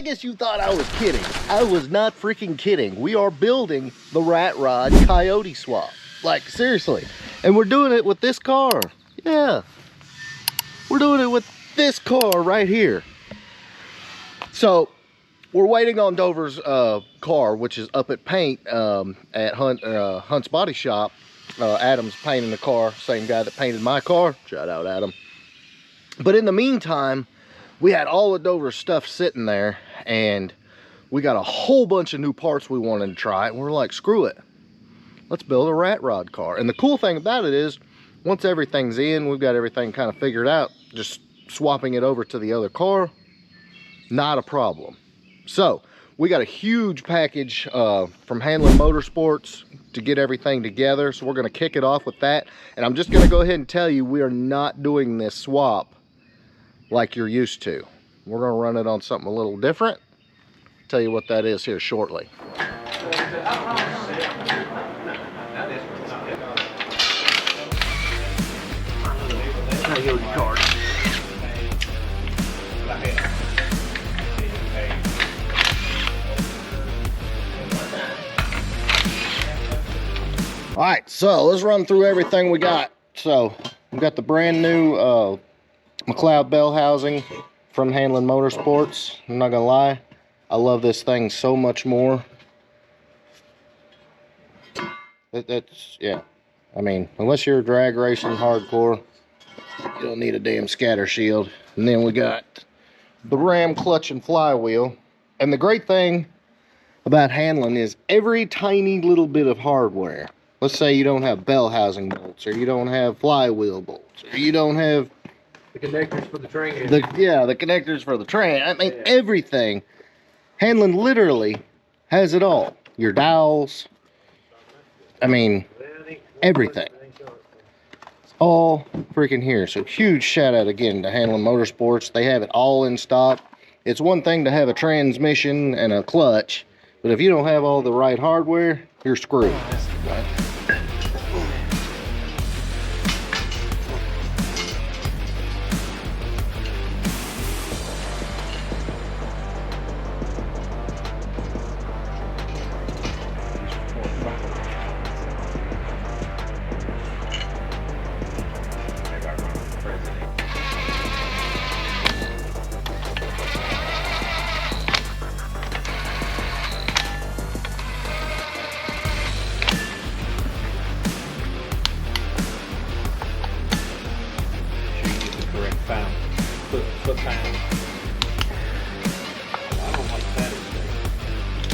guess you thought I was kidding. I was not freaking kidding. We are building the Rat Rod Coyote swap. Like, seriously. And we're doing it with this car. Yeah. We're doing it with this car right here. So, we're waiting on Dover's car, which is up at paint at Hunt's Body Shop. Adam's painting the car, same guy that painted my car. Shout out, Adam. But in the meantime, we had all of Dover's stuff sitting there, and we got a whole bunch of new parts we wanted to try, and we're like, screw it. Let's build a Rat Rod car. And the cool thing about it is, once everything's in, we've got everything kind of figured out, just swapping it over to the other car, not a problem. So, we got a huge package from Handling Motorsports to get everything together, so we're going to kick it off with that. And I'm just going to go ahead and tell you, we are not doing this swap like you're used to. We're going to run it on something a little different. Tell you what that is here shortly. Coyote card. All right, so let's run through everything we got. So we got the brand new McLeod bell housing from Handling Motorsports. I'm not gonna lie, I love this thing so much more. That's, yeah. I mean, unless you're drag racing hardcore, you don't need a damn scatter shield. And then we got the ram clutch and flywheel. And the great thing about Handling is every tiny little bit of hardware. Let's say you don't have bell housing bolts, or you don't have flywheel bolts, or you don't have the connectors for the train. The connectors for the train. I mean, everything. Handling literally has it all. Your dowels. I mean, everything. It's all freaking here. So huge shout out again to Handling Motorsports. They have it all in stock. It's one thing to have a transmission and a clutch, but if you don't have all the right hardware, you're screwed.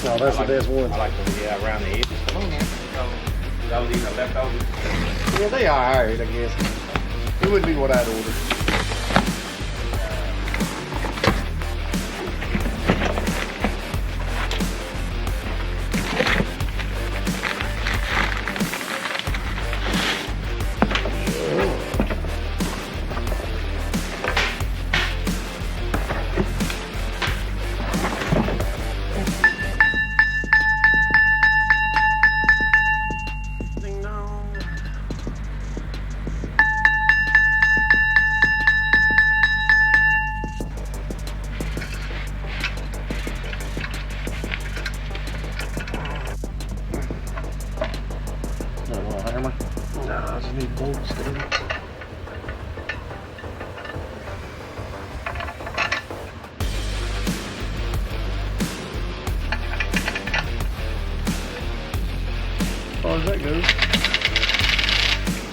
No, that's the best one. I like the, around the edges. That was either leftovers. Yeah, they are alright, I guess. It wouldn't be what I'd order. As far as that goes,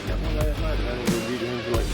got one last night that I didn't go beat him for like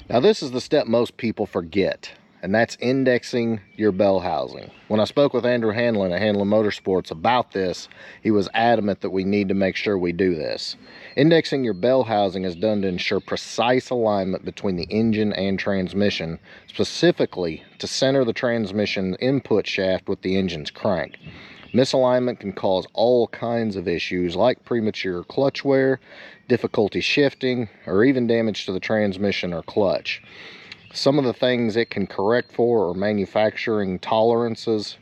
Now this is the step most people forget, and that's indexing your bell housing. When I spoke with Andrew Handling at Handling Motorsports about this, he was adamant that we need to make sure we do this. Indexing your bell housing is done to ensure precise alignment between the engine and transmission, specifically to center the transmission input shaft with the engine's crank. Misalignment can cause all kinds of issues like premature clutch wear, difficulty shifting, or even damage to the transmission or clutch. Some of the things it can correct for are manufacturing tolerances,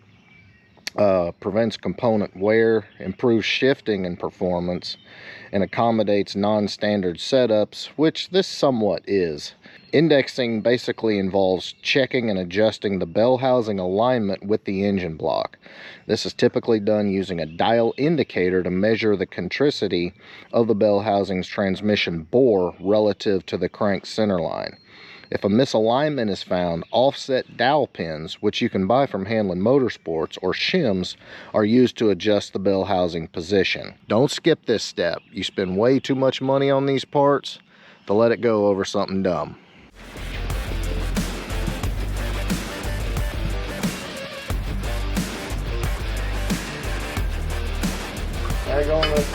prevents component wear, improves shifting and performance, and accommodates non-standard setups, which this somewhat is. Indexing basically involves checking and adjusting the bell housing alignment with the engine block. This is typically done using a dial indicator to measure the concentricity of the bell housing's transmission bore relative to the crank center line. If a misalignment is found, offset dowel pins, which you can buy from Hanlon Motorsports, or shims, are used to adjust the bell housing position. Don't skip this step. You spend way too much money on these parts to let it go over something dumb. Alright, going up.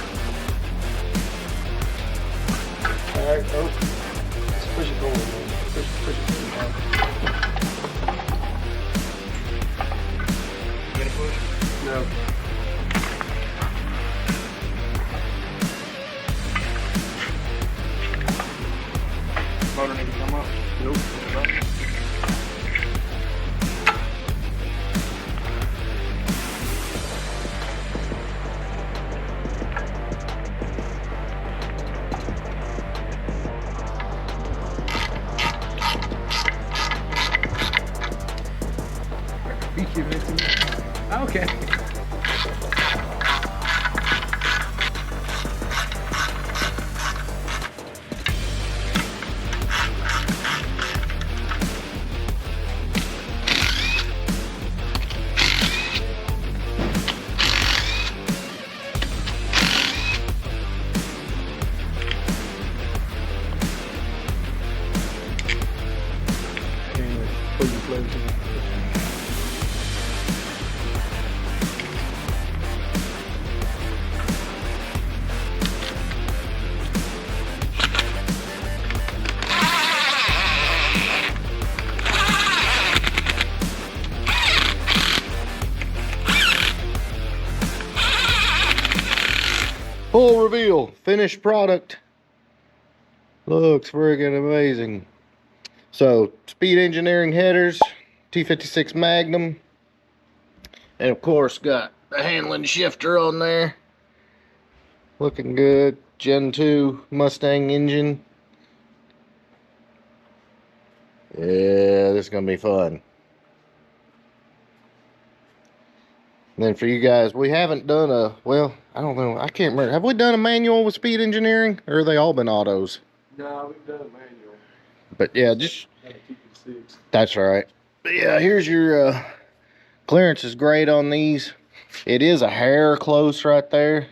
Alright, oh. Let's push it forward, man. Push it forward. You gonna push? No. Motor need to come up? Nope. Okay. Full reveal, finished product. Looks friggin' amazing. So, Speed Engineering headers, T56 Magnum, and of course got the Hanlon shifter on there. Looking good. Gen 2 Mustang engine. Yeah, this is gonna be fun. And then for you guys, we haven't done a, well, I don't know, I can't remember. Have we done a manual with Speed Engineering, or have they all been autos? No, we've done a manual. But yeah, just, that's right. But yeah, here's your clearance is great on these. It is a hair close right there.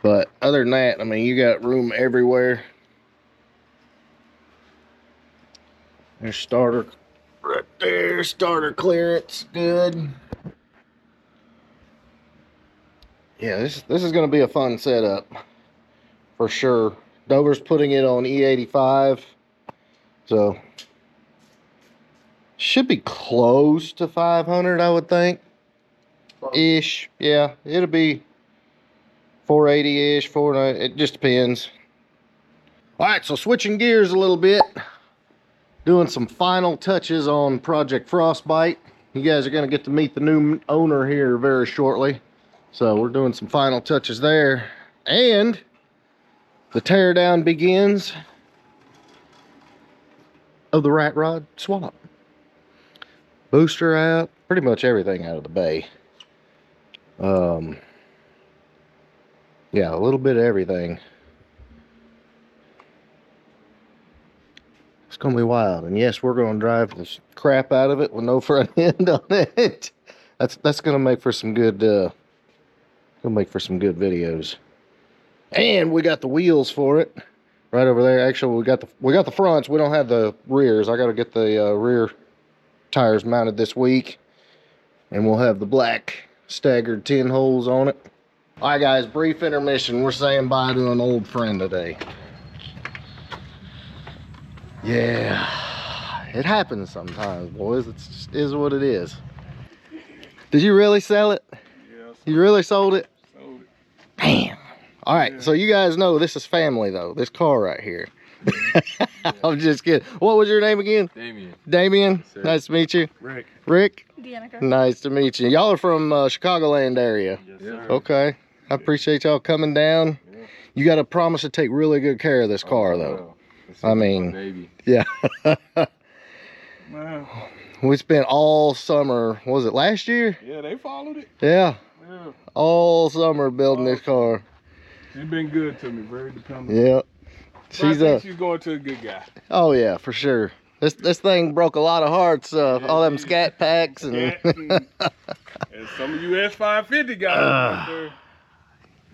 But other than that, I mean, you got room everywhere. There's starter right there, starter clearance, good. Yeah, this is going to be a fun setup for sure. Dover's putting it on E85, so should be close to 500, I would think. Ish, yeah, it'll be 480-ish, 490. It just depends. All right, so switching gears a little bit, doing some final touches on Project Frostbite. You guys are going to get to meet the new owner here very shortly. So we're doing some final touches there, and the teardown begins of the rat rod swap. Booster out, pretty much everything out of the bay. Yeah, a little bit of everything. It's gonna be wild, and yes, we're gonna drive the crap out of it with no front end on it. That's gonna make for some good. Gonna make for some good videos. And we got the wheels for it right over there. Actually, we got the fronts. We don't have the rears. I got to get the rear tires mounted this week, and we'll have the black staggered 10 holes on it. All right, guys, brief intermission. We're saying bye to an old friend today. Yeah, it happens sometimes, boys. It just is what it is. Did you really sell it? You really sold it? Sold it. Damn. All right, Yeah. so you guys know this is family though. This car right here. I'm just kidding. What was your name again? Damien. Damien. Sir. Nice to meet you. Rick. Rick. Danica. Nice to meet you. Y'all are from Chicagoland area. Yes, sir. Okay. I appreciate y'all coming down. Yeah. You got to promise to take really good care of this car though. I mean, baby. yeah. Man. We spent all summer, was it last year? Yeah, they followed it. Yeah. Yeah. All summer building this car. She's been good to me, very dependable. Yeah. She's going to a good guy. Oh yeah, for sure. This thing broke a lot of hearts. All them scat packs and. And some of you S550 guys out there.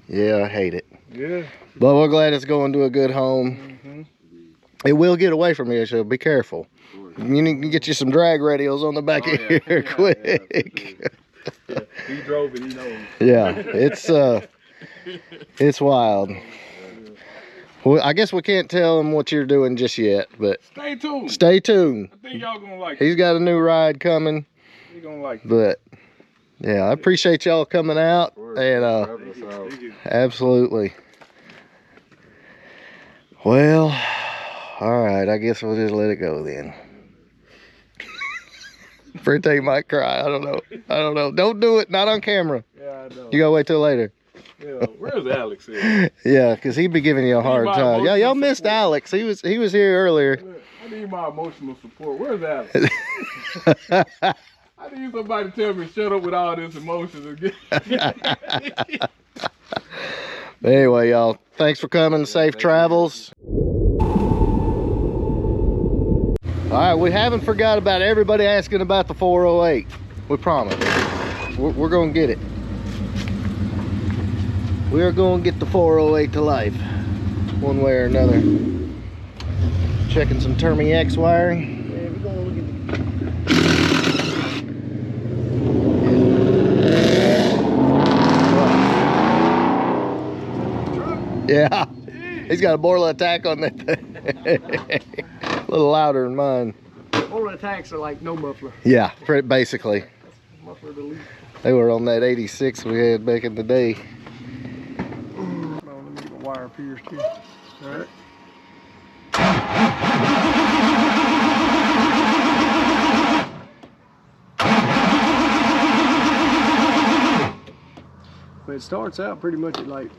Yeah, I hate it. Yeah. But we're glad it's going to a good home. Mm-hmm. It will get away from you, so be careful. You need to get you some drag radials on the back of here quick. Yeah, he drove it, he knows. Yeah, it's wild. Well, I guess we can't tell him what you're doing just yet, but Stay tuned. stay tuned. I think y'all gonna like it. He's got a new ride coming, You're gonna like it. but yeah, I appreciate y'all coming out, and absolutely. Well, all right, I guess we'll just let it go then. Pretty might cry. I don't know. Don't do it. Not on camera. Yeah, I know. You gotta wait till later. Yeah, where's Alex at? Yeah, because he'd be giving you a hard time. Yeah, y'all missed Alex. He was here earlier. I need my emotional support. Where's Alex? I need somebody to tell me shut up with all this emotion again. Anyway, y'all, thanks for coming. Safe travels. All right, we haven't forgot about everybody asking about the 408. We promise. We're going to get it. We are going to get the 408 to life, one way or another. Checking some Termi X wiring. Yeah, we're gonna look at Yeah, he's got a Borla attack on that thing. A little louder than mine. all the attacks are like no muffler. Yeah, basically. Muffler delete. They were on that 86 we had back in the day. Hold on, let me get my wire pierced here. All right. But it starts out pretty much at like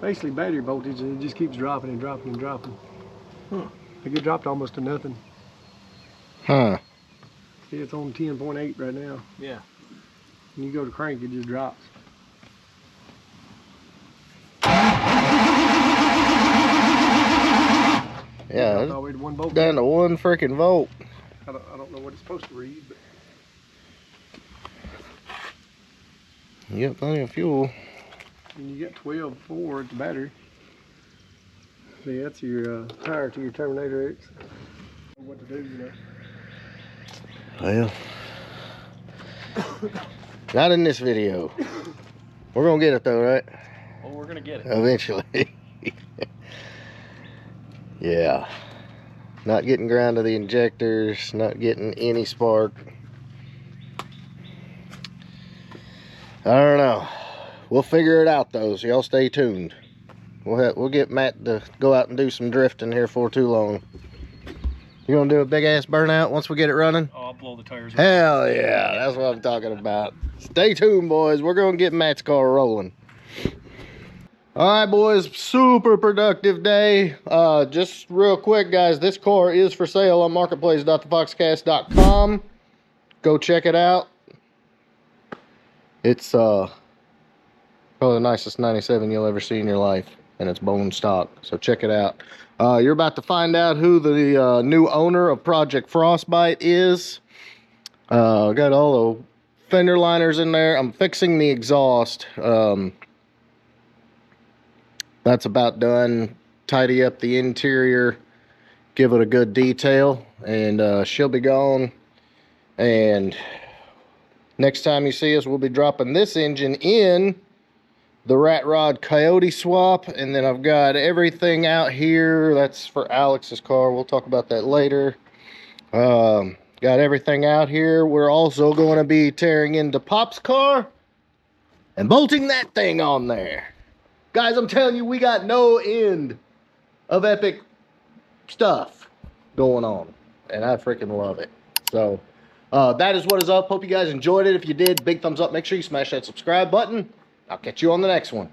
basically battery voltage, and it just keeps dropping and dropping and dropping. It get dropped almost to nothing. Huh. See, it's on 10.8 right now. Yeah. When you go to crank, it just drops. Yeah, All the way to 1 volt. down to 1 freaking volt. I don't know what it's supposed to read, but You got plenty of fuel. and you got 12.4 at the battery. See, that's your tire to your Terminator X. What to do, you know. Well, not in this video. We're gonna get it though, right? Well, we're gonna get it. Eventually. Yeah. Not getting ground to the injectors, not getting any spark. I don't know. We'll figure it out though, so y'all stay tuned. We'll get Matt to go out and do some drifting here for too long. You gonna do a big ass burnout once we get it running? Oh, I'll blow the tires. Hell yeah, that's what I'm talking about. Stay tuned, boys. We're gonna get Matt's car rolling. All right, boys, super productive day. Just real quick, guys, this car is for sale on marketplace.thefoxcast.com. Go check it out. It's probably the nicest 97 you'll ever see in your life, and it's bone stock, so check it out. You're about to find out who the new owner of Project Frostbite is. Got all the fender liners in there. I'm fixing the exhaust. That's about done. Tidy up the interior, give it a good detail, and she'll be gone. And next time you see us, we'll be dropping this engine in the Rat Rod Coyote swap, and then I've got everything out here. That's for Alex's car. We'll talk about that later. Got everything out here. We're also going to be tearing into Pop's car and bolting that thing on there. Guys, I'm telling you, we got no end of epic stuff going on, and I freaking love it. So that is what is up. Hope you guys enjoyed it. If you did, big thumbs up. Make sure you smash that subscribe button. I'll catch you on the next one.